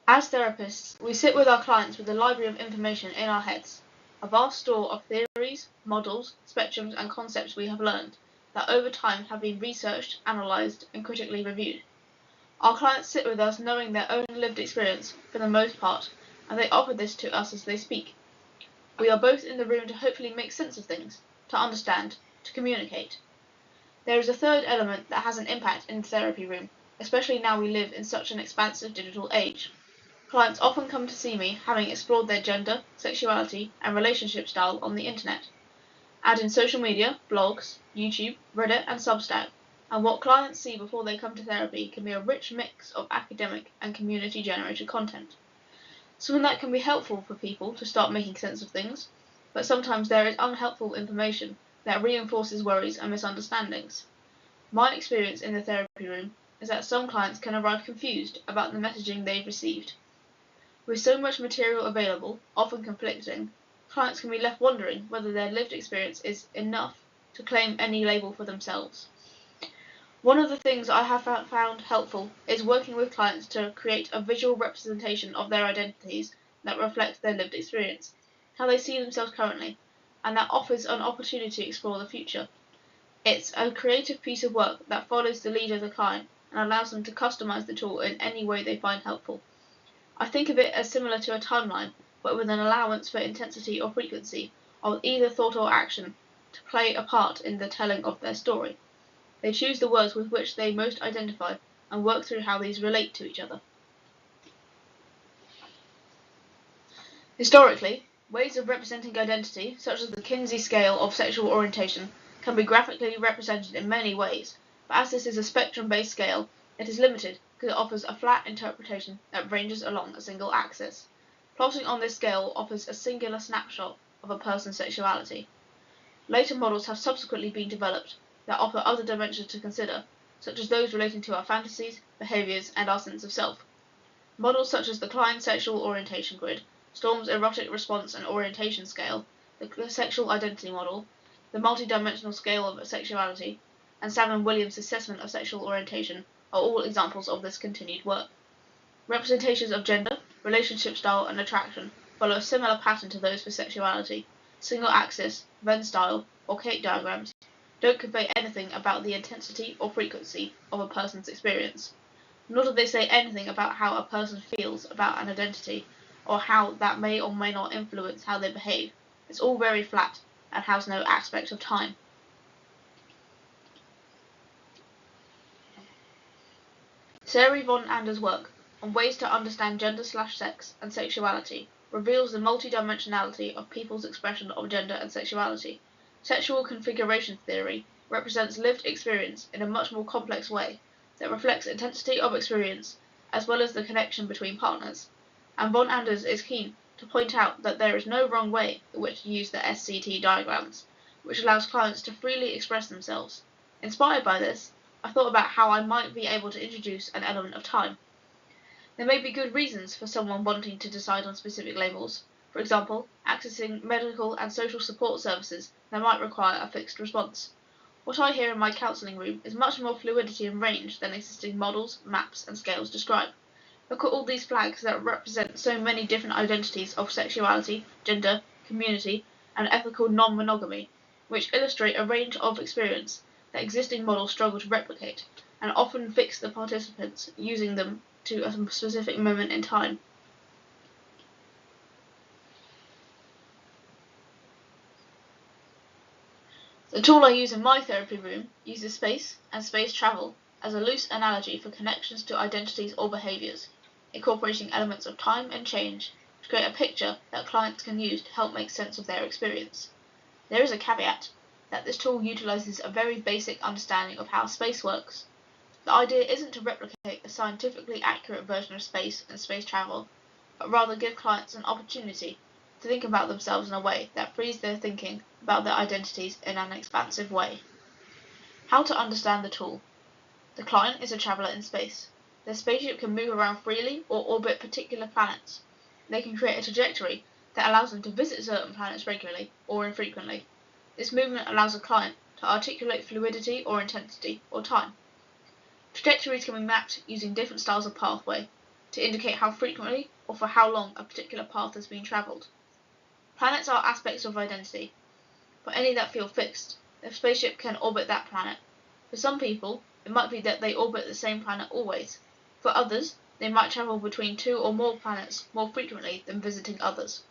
As therapists, we sit with our clients with a library of information in our heads, a vast store of theories, models, spectrums and concepts we have learned, that over time have been researched, analysed and critically reviewed. Our clients sit with us knowing their own lived experience, for the most part, and they offer this to us as they speak. We are both in the room to hopefully make sense of things, to understand, to communicate. There is a third element that has an impact in the therapy room, especially now we live in such an expansive digital age. Clients often come to see me having explored their gender, sexuality, and relationship style on the internet, and in social media, blogs, YouTube, Reddit, and Substack, and what clients see before they come to therapy can be a rich mix of academic and community-generated content. Some of that can be helpful for people to start making sense of things, but sometimes there is unhelpful information that reinforces worries and misunderstandings. My experience in the therapy room is that some clients can arrive confused about the messaging they've received. With so much material available, often conflicting, clients can be left wondering whether their lived experience is enough to claim any label for themselves. One of the things I have found helpful is working with clients to create a visual representation of their identities that reflects their lived experience, how they see themselves currently, and that offers an opportunity to explore the future. It's a creative piece of work that follows the lead of the client and allows them to customize the tool in any way they find helpful. I think of it as similar to a timeline, but with an allowance for intensity or frequency of either thought or action to play a part in the telling of their story. They choose the words with which they most identify and work through how these relate to each other. Historically, ways of representing identity, such as the Kinsey scale of sexual orientation, can be graphically represented in many ways, but as this is a spectrum-based scale, it is limited because it offers a flat interpretation that ranges along a single axis. Plotting on this scale offers a singular snapshot of a person's sexuality. Later models have subsequently been developed that offer other dimensions to consider, such as those relating to our fantasies, behaviours, and our sense of self. Models such as the Klein Sexual Orientation Grid, Storm's Erotic Response and Orientation Scale, the Sexual Identity Model, the Multidimensional Scale of Sexuality, and Sam and Williams' Assessment of Sexual Orientation are all examples of this continued work. Representations of gender, relationship style, and attraction follow a similar pattern to those for sexuality. Single axis, Venn style, or cake diagrams don't convey anything about the intensity or frequency of a person's experience, nor do they say anything about how a person feels about an identity, or how that may or may not influence how they behave. It's all very flat, and has no aspect of time. Sarah Yvonne Anders' work on ways to understand gender/sex and sexuality reveals the multidimensionality of people's expression of gender and sexuality. Sexual configuration theory represents lived experience in a much more complex way that reflects intensity of experience as well as the connection between partners, and Von Anders is keen to point out that there is no wrong way in which to use the SCT diagrams, which allows clients to freely express themselves. Inspired by this, I thought about how I might be able to introduce an element of time. There may be good reasons for someone wanting to decide on specific labels. For example, accessing medical and social support services that might require a fixed response. What I hear in my counselling room is much more fluidity and range than existing models, maps, and scales describe. Look at all these flags that represent so many different identities of sexuality, gender, community, and ethical non-monogamy, which illustrate a range of experience that existing models struggle to replicate, and often fix the participants using them to a specific moment in time. The tool I use in my therapy room uses space and space travel as a loose analogy for connections to identities or behaviours, incorporating elements of time and change to create a picture that clients can use to help make sense of their experience. There is a caveat that this tool utilises a very basic understanding of how space works. The idea isn't to replicate a scientifically accurate version of space and space travel, but rather give clients an opportunity to think about themselves in a way that frees their thinking about their identities in an expansive way. How to understand the tool. The client is a traveller in space. Their spaceship can move around freely or orbit particular planets. They can create a trajectory that allows them to visit certain planets regularly or infrequently. This movement allows a client to articulate fluidity or intensity or time. Trajectories can be mapped using different styles of pathway. to indicate how frequently or for how long a particular path has been travelled. Planets are aspects of identity. For any that feel fixed, the spaceship can orbit that planet. For some people, it might be that they orbit the same planet always. For others, they might travel between 2 or more planets more frequently than visiting others.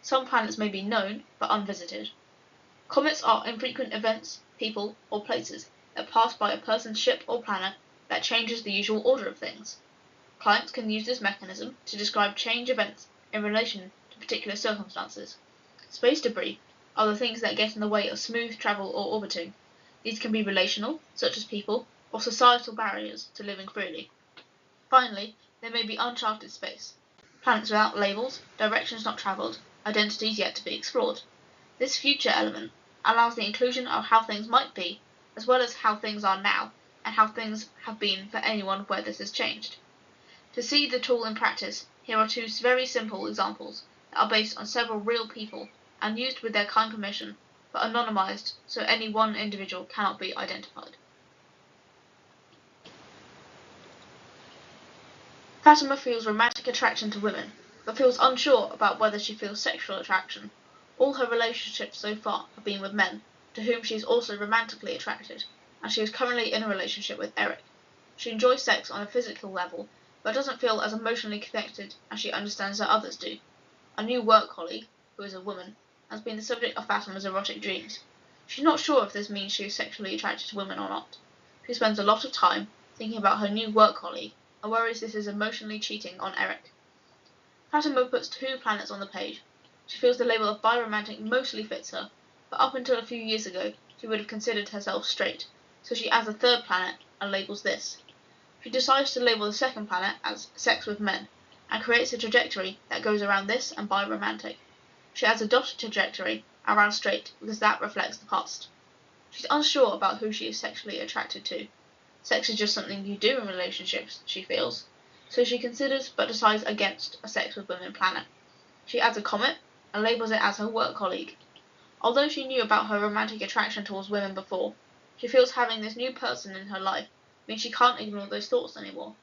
Some planets may be known, but unvisited. Comets are infrequent events, people, or places that pass by a person's ship or planet that changes the usual order of things. Clients can use this mechanism to describe change events in relation to particular circumstances. Space debris are the things that get in the way of smooth travel or orbiting. These can be relational, such as people, or societal barriers to living freely. Finally, there may be uncharted space. Planets without labels, directions not travelled, identities yet to be explored. This future element allows the inclusion of how things might be, as well as how things are now, and how things have been for anyone where this has changed. To see the tool in practice, here are 2 very simple examples that are based on several real people and used with their kind permission, but anonymised so any one individual cannot be identified. Fatima feels romantic attraction to women, but feels unsure about whether she feels sexual attraction. All her relationships so far have been with men, to whom she is also romantically attracted, and she is currently in a relationship with Eric. She enjoys sex on a physical level, but doesn't feel as emotionally connected as she understands that others do. A new work colleague, who is a woman, has been the subject of Fatima's erotic dreams. She's not sure if this means she is sexually attracted to women or not. She spends a lot of time thinking about her new work colleague and worries this is emotionally cheating on Eric. Fatima puts 2 planets on the page. She feels the label of biromantic mostly fits her, but up until a few years ago she would have considered herself straight, so she adds a 3rd planet and labels this. She decides to label the 2nd planet as sex with men, and creates a trajectory that goes around this and biromantic. She adds a dotted trajectory around straight because that reflects the past. She's unsure about who she is sexually attracted to. Sex is just something you do in relationships, she feels, so she considers but decides against a sex with women planet. She adds a comet and labels it as her work colleague. Although she knew about her romantic attraction towards women before, she feels having this new person in her life means she can't ignore those thoughts anymore.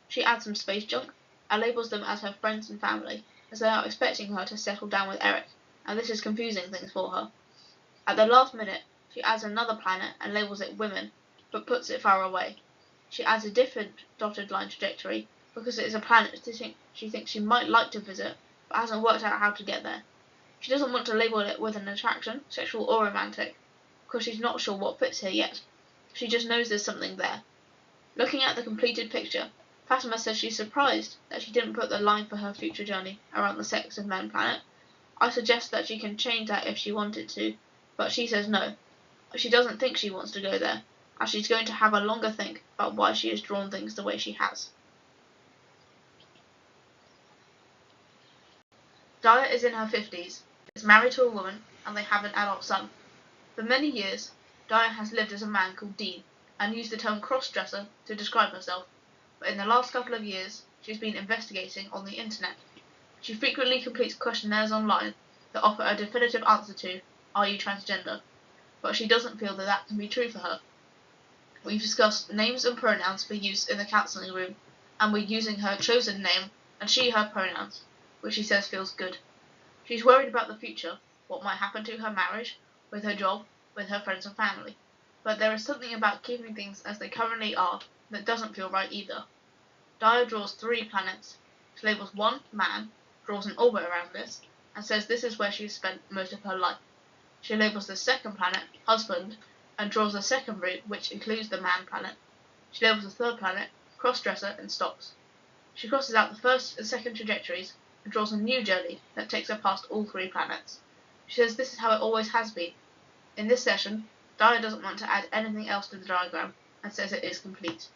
She adds some space junk and labels them as her friends and family, as they are expecting her to settle down with Eric, and this is confusing things for her. At the last minute, she adds another planet and labels it women, but puts it far away. She adds a different dotted line trajectory because it is a planet she thinks she might like to visit, but hasn't worked out how to get there. She doesn't want to label it with an attraction, sexual or romantic, because she's not sure what fits here yet. She just knows there's something there. Looking at the completed picture, Fatima says she's surprised that she didn't put the line for her future journey around the sex of men planet. I suggest that she can change that if she wanted to, but she says no. She doesn't think she wants to go there, as she's going to have a longer think about why she has drawn things the way she has. Daya is in her 50s, is married to a woman, and they have an adult son. For many years, Daya has lived as a man called Dean, and used the term cross-dresser to describe herself, but in the last couple of years, she's been investigating on the internet. She frequently completes questionnaires online that offer a definitive answer to, "Are you transgender?" but she doesn't feel that that can be true for her. We've discussed names and pronouns for use in the counselling room, and we're using her chosen name and she/her pronouns, which she says feels good. She's worried about the future, what might happen to her marriage, with her job, with her friends and family, but there is something about keeping things as they currently are that doesn't feel right either. Daya draws 3 planets. She labels one man, draws an orbit around this, and says this is where she has spent most of her life. She labels the 2nd planet husband, and draws a second route which includes the man planet. She labels the 3rd planet cross-dresser and stops. She crosses out the 1st and 2nd trajectories and draws a new journey that takes her past all 3 planets. She says this is how it always has been. In this session, Daya doesn't want to add anything else to the diagram and says it is complete.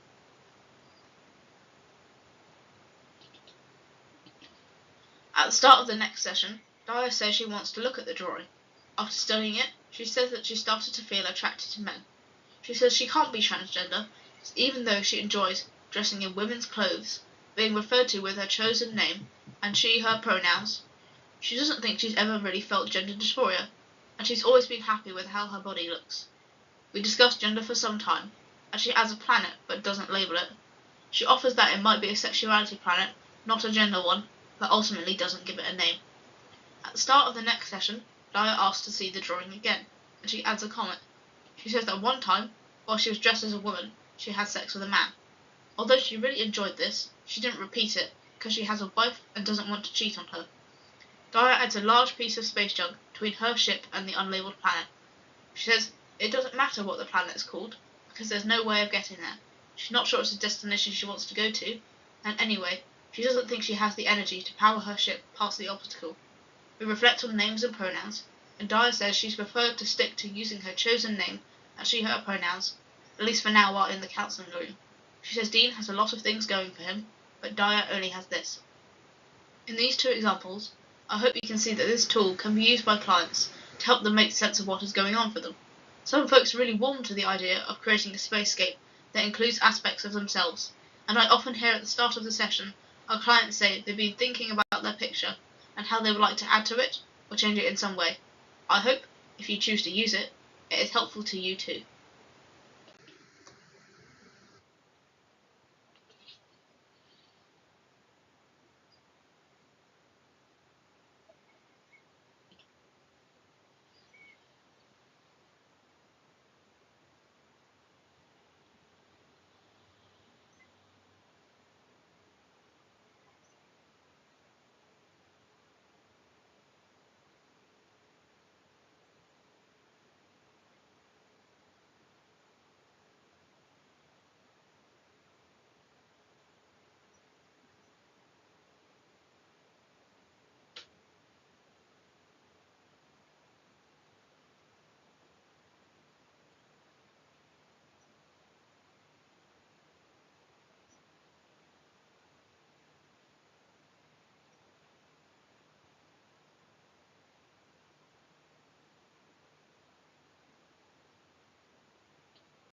At the start of the next session, Daya says she wants to look at the drawing. After studying it, she says that she started to feel attracted to men. She says she can't be transgender, even though she enjoys dressing in women's clothes, being referred to with her chosen name, and she/her pronouns. She doesn't think she's ever really felt gender dysphoria, and she's always been happy with how her body looks. We discuss gender for some time, and she adds a planet but doesn't label it. She offers that it might be a sexuality planet, not a gender one, but ultimately doesn't give it a name. At the start of the next session, Daya asks to see the drawing again, and she adds a comment. She says that one time, while she was dressed as a woman, she had sex with a man. Although she really enjoyed this, she didn't repeat it because she has a wife and doesn't want to cheat on her. Daya adds a large piece of space junk between her ship and the unlabelled planet. She says it doesn't matter what the planet is called, because there's no way of getting there. She's not sure it's a destination she wants to go to, and anyway, she doesn't think she has the energy to power her ship past the obstacle. We reflect on names and pronouns, and Daya says she's preferred to stick to using her chosen name as she/her pronouns, at least for now while in the counselling room. She says Dean has a lot of things going for him, but Daya only has this. In these two examples, I hope you can see that this tool can be used by clients to help them make sense of what is going on for them. Some folks really warm to the idea of creating a spacescape that includes aspects of themselves, and I often hear at the start of the session our clients say they've been thinking about their picture and how they would like to add to it or change it in some way. I hope, if you choose to use it, it is helpful to you too.